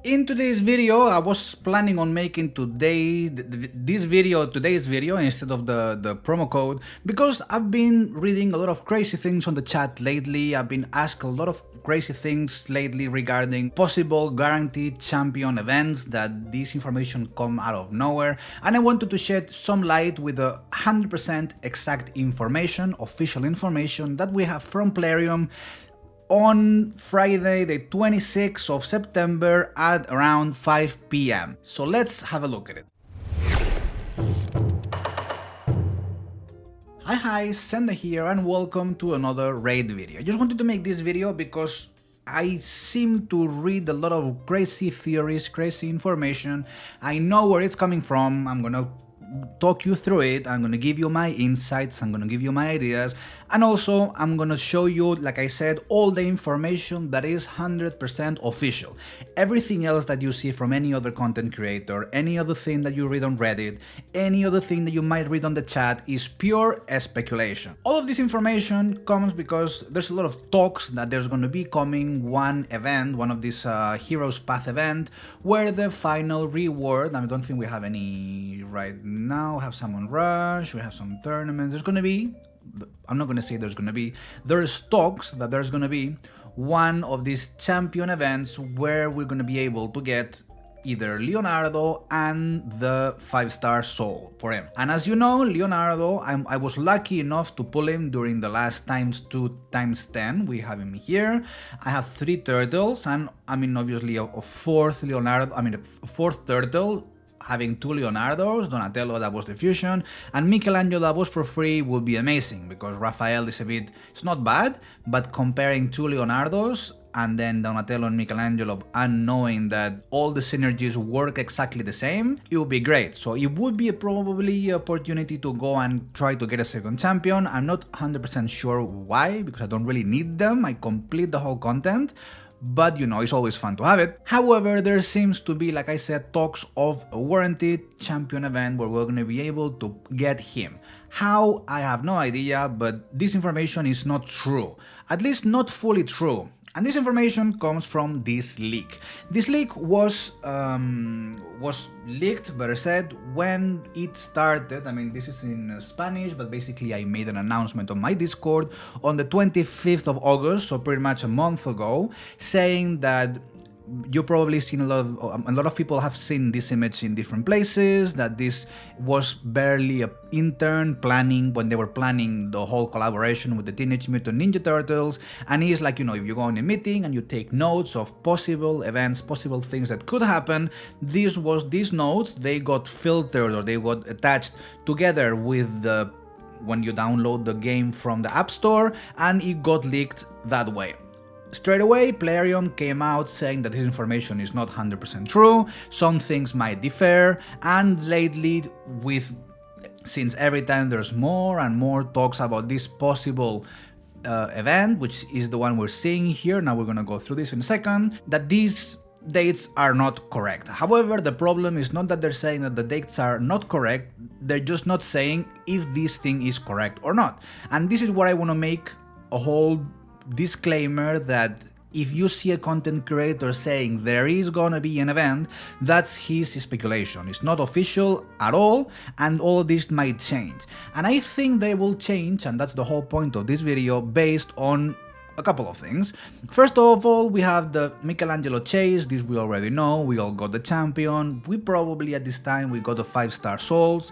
In today's video, I was planning on making today's video instead of the promo code, because I've been reading a lot of crazy things on the chat lately. I've been asked a lot of crazy things lately regarding possible guaranteed champion events, that this information come out of nowhere, and I wanted to shed some light with a 100% exact information, official information that we have from Plarium on Friday the 26th of September at around 5 p.m. So let's have a look at it. Hi, Senda here and welcome to another raid video. I just wanted to make this video because I seem to read a lot of crazy theories, crazy information. I know where it's coming from. I'm gonna talk you through it. I'm gonna give you my insights, I'm gonna give you my ideas, and also I'm gonna show you, like I said, all the information that is 100% official. Everything else that you see from any other content creator, any other thing that you read on Reddit, any other thing that you might read on the chat is pure speculation. All of this information comes because there's a lot of talks that there's gonna be coming one event, one of these Heroes Path event, where the final reward, I don't think we have any right now, we have some on Rush, we have some tournaments, there's gonna be, I'm not gonna say there's gonna be, there's talks that there's gonna be one of these champion events where we're gonna be able to get either Leonardo and the 5-star soul for him. And as you know, Leonardo, I was lucky enough to pull him during the last ×2 ×10. We have him here. I have 3 turtles, and I mean obviously a fourth Leonardo, I mean a fourth turtle, having 2 Leonardos, Donatello that was the fusion, and Michelangelo that was for free would be amazing, because Raphael is a bit, it's not bad, but comparing 2 Leonardos and then Donatello and Michelangelo, and knowing that all the synergies work exactly the same, it would be great. So it would be probably an opportunity to go and try to get a second champion. I'm not 100% sure why, because I don't really need them, I complete the whole content, but you know, it's always fun to have it. However, there seems to be, like I said, talks of a warranted champion event where we're going to be able to get him. How? I have no idea, but this information is not true. At least not fully true. And this information comes from this leak. This leak was leaked, better said, when it started. I mean, this is in Spanish, but basically I made an announcement on my Discord on the 25th of August, so pretty much a month ago, saying that you probably seen a lot of people have seen this image in different places, that this was barely an intern planning when they were planning the whole collaboration with the Teenage Mutant Ninja Turtles. And it's like, you know, if you go in a meeting and you take notes of possible events, possible things that could happen, these notes, they got filtered or they got attached together with the, when you download the game from the App Store, and it got leaked that way. Straight away, Plarium came out saying that this information is not 100% true, some things might differ, and lately, since every time there's more and more talks about this possible event, which is the one we're seeing here, now we're gonna go through this in a second, that these dates are not correct. However, the problem is not that they're saying that the dates are not correct, they're just not saying if this thing is correct or not. And this is where I want to make a whole disclaimer, that if you see a content creator saying there is gonna be an event, that's his speculation. It's not official at all, and all this might change. And I think they will change, and that's the whole point of this video, based on a couple of things. First of all, we have the Michelangelo chase. This we already know, we all got the champion, we probably at this time we got the 5-star souls,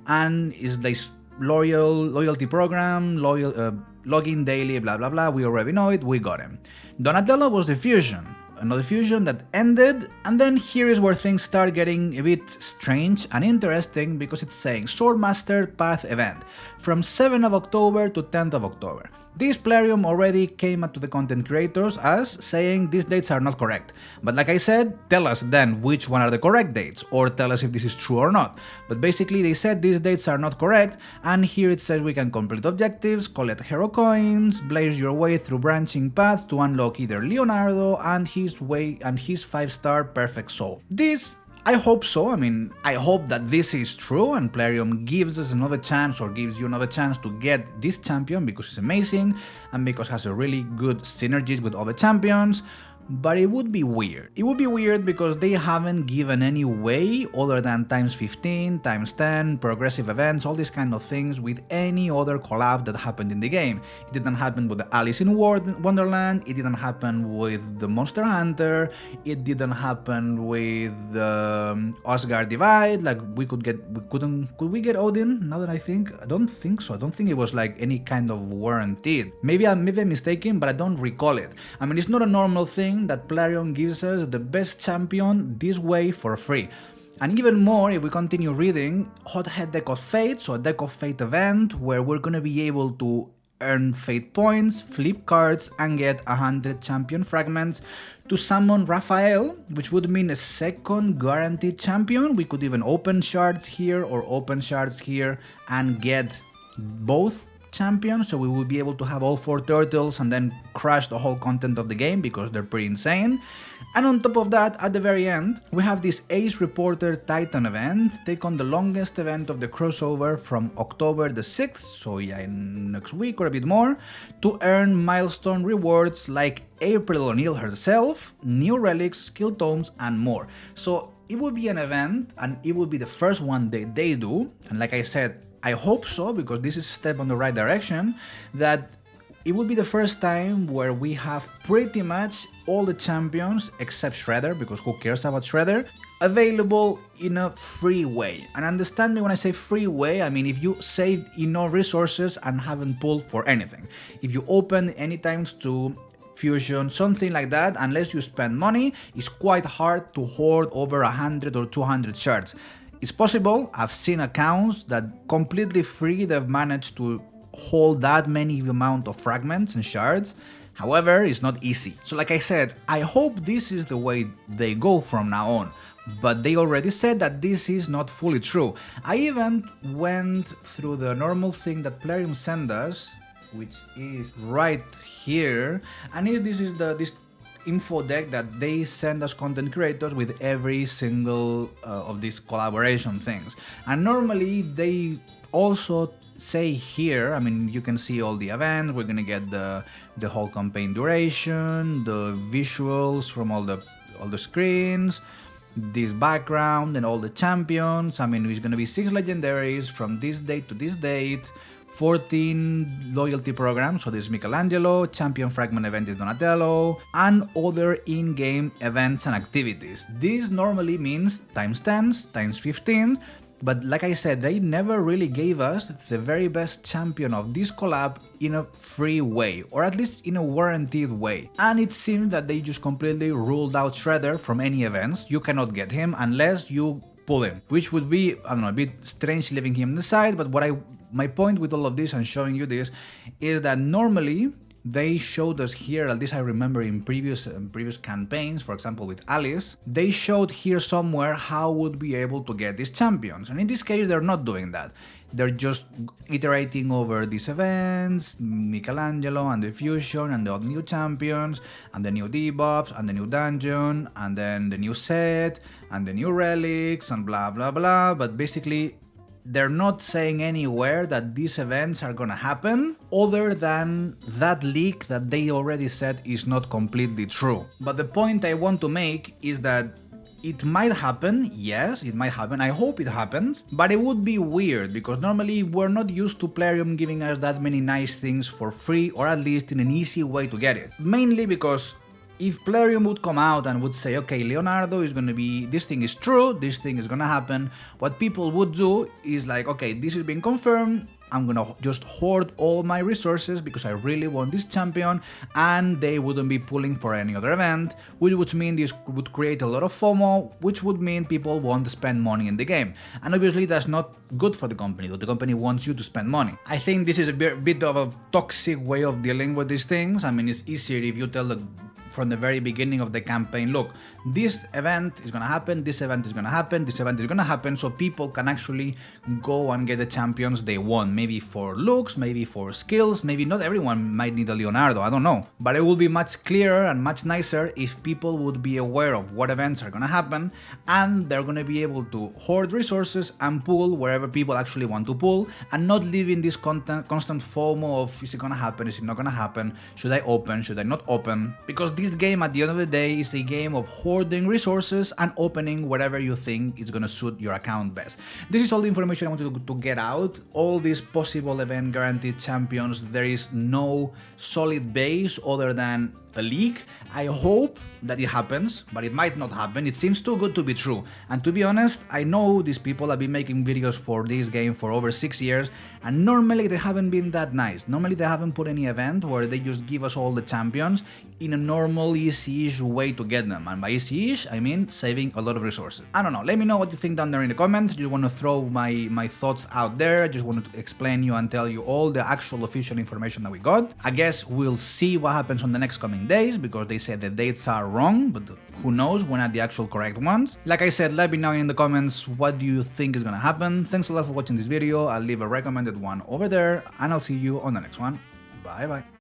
and is this loyalty program, login daily, blah blah blah, we already know it, we got him. Donatello was the fusion, another fusion that ended, and then here is where things start getting a bit strange and interesting, because it's saying Swordmaster Path event from 7th of October to 10th of October. This Plarium already came up to the content creators as saying these dates are not correct. But like I said, tell us then which one are the correct dates, or tell us if this is true or not. But basically they said these dates are not correct, and here it says we can complete objectives, collect hero coins, blaze your way through branching paths to unlock either Leonardo and his 5-star perfect soul. This, I hope so. I mean, I hope that this is true and Plarium gives us another chance, or gives you another chance to get this champion, because it's amazing and because it has a really good synergies with other champions. but it would be weird. It would be weird because they haven't given any way other than times 15, times 10, progressive events, all these kind of things with any other collab that happened in the game. It didn't happen with the Alice in Wonderland, it didn't happen with the Monster Hunter, it didn't happen with the Asgard Divide, like could we get Odin now that I think? I don't think so. I don't think it was like any kind of warranted. Maybe I'm mistaken, but I don't recall it. I mean, it's not a normal thing that Plarium gives us the best champion this way for free. And even more if we continue reading, Hothead Deck of Fate, so a Deck of Fate event where we're gonna be able to earn fate points, flip cards, and get 100 champion fragments to summon Raphael, which would mean a second guaranteed champion. We could even open shards here or open shards here and get both champions, so we will be able to have all 4 turtles and then crush the whole content of the game because they're pretty insane. And on top of that, at the very end, we have this Ace Reporter Titan event, take on the longest event of the crossover from October the 6th, so yeah, in next week or a bit more, to earn milestone rewards like April O'Neil herself, new relics, skill tomes, and more. So it will be an event, and it will be the first one they do, and like I said, I hope so, because this is a step on the right direction, that it will be the first time where we have pretty much all the champions except Shredder, because who cares about Shredder, available in a free way. And understand me when I say free way, I mean if you save enough resources and haven't pulled for anything. If you open any times to fusion, something like that, unless you spend money, it's quite hard to hoard over 100 or 200 shards. It's possible, I've seen accounts that completely free they've managed to hold that many amount of fragments and shards. However, it's not easy. So like I said, I hope this is the way they go from now on. But they already said that this is not fully true. I even went through the normal thing that Plarium sent us, which is right here, and this is this info deck that they send us content creators with every single of these collaboration things. And normally they also say here, I mean you can see all the events, we're gonna get the whole campaign duration, the visuals from all the screens, this background and all the champions. I mean it's gonna be 6 legendaries from this date to this date, 14 loyalty programs, so this is Michelangelo, champion fragment event is Donatello, and other in-game events and activities. This normally means times 10, times 15, but like I said, they never really gave us the very best champion of this collab in a free way, or at least in a warranted way. And it seems that they just completely ruled out Shredder from any events. You cannot get him unless you pull him, which would be, I don't know, a bit strange leaving him on the side, but my point with all of this and showing you this is that normally they showed us here, at least I remember in previous campaigns, for example with Alice, they showed here somewhere how would be able to get these champions, and in this case they're not doing that. They're just iterating over these events, Michelangelo and the fusion and the new champions and the new debuffs and the new dungeon and then the new set and the new relics and blah blah blah, but basically they're not saying anywhere that these events are gonna happen, other than that leak that they already said is not completely true. But the point I want to make is that it might happen, yes, it might happen, I hope it happens, but it would be weird, because normally we're not used to Plarium giving us that many nice things for free, or at least in an easy way to get it. Mainly because if Plarium would come out and would say, okay, Leonardo is gonna be, this thing is true, this thing is gonna happen, what people would do is like, okay, this is being confirmed, I'm gonna just hoard all my resources because I really want this champion, and they wouldn't be pulling for any other event, which would mean this would create a lot of FOMO, which would mean people won't spend money in the game. And obviously that's not good for the company, the company wants you to spend money. I think this is a bit of a toxic way of dealing with these things. I mean, it's easier if you tell from the very beginning of the campaign, look, this event is gonna happen, this event is gonna happen, this event is gonna happen, so people can actually go and get the champions they want. Maybe for looks, maybe for skills, maybe not everyone might need a Leonardo, I don't know. But it will be much clearer and much nicer if people would be aware of what events are gonna happen, and they're gonna be able to hoard resources and pull wherever people actually want to pull, and not live in this constant FOMO of is it gonna happen, is it not gonna happen, should I open, should I not open? Because this game at the end of the day is a game of hoarding resources and opening whatever you think is gonna suit your account best. This is all the information I wanted to get out. All these possible event guaranteed champions, there is no solid base other than a leak. I hope that it happens, but it might not happen. It seems too good to be true. And to be honest, I know these people have been making videos for this game for over 6 years, and normally they haven't been that nice. Normally they haven't put any event where they just give us all the champions in a normal easy-ish way to get them. And by easy-ish, I mean saving a lot of resources. I don't know, let me know what you think down there in the comments. I just want to throw my thoughts out there. I just wanted to explain you and tell you all the actual official information that we got. I guess we'll see what happens on the next coming days, because they said the dates are wrong, but who knows when are the actual correct ones. Like I said, let me know in the comments what do you think is gonna happen. Thanks a lot for watching this video. I'll leave a recommended one over there, and I'll see you on the next one. Bye bye.